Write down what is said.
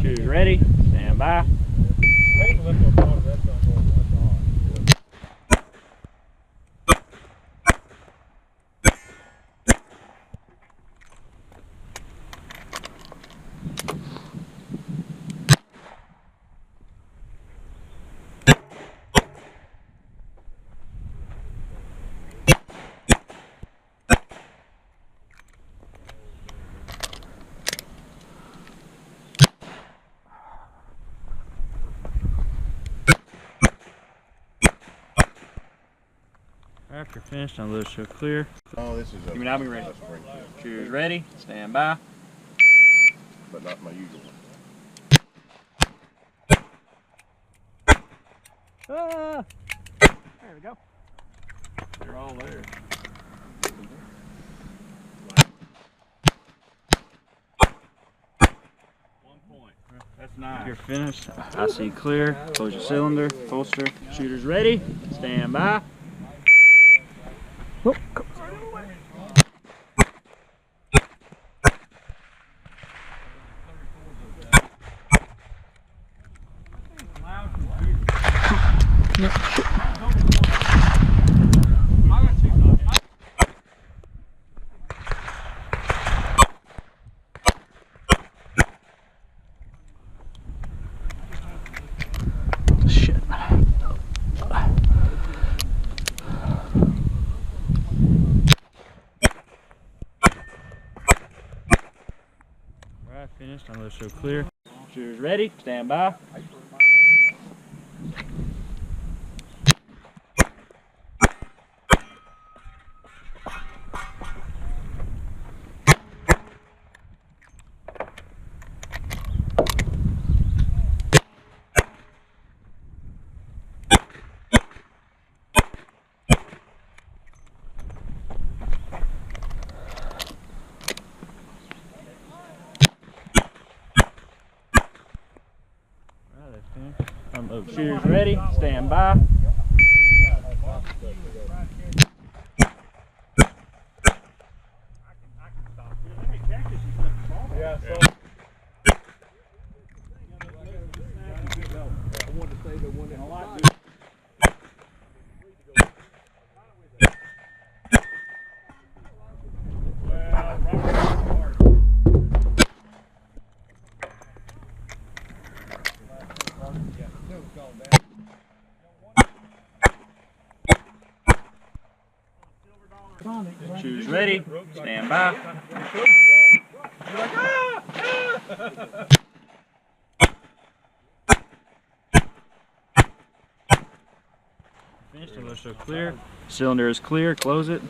Shooters ready, stand by. After you're finished, I'll let it show clear. Oh, this is a... Give me now, be ready. Shooters ready, stand by. But not my usual one. Ah! There we go. They're all there. That's nice. If you're finished, I see clear. Close your cylinder, holster. Shooters ready, stand by. Whoop. Shit. Alright, finished. I'm going to show clear. Shooters ready, stand by. Shooters ready, stand by. Shooters ready, stand by. Finished, let's show clear. Cylinder is clear, close it.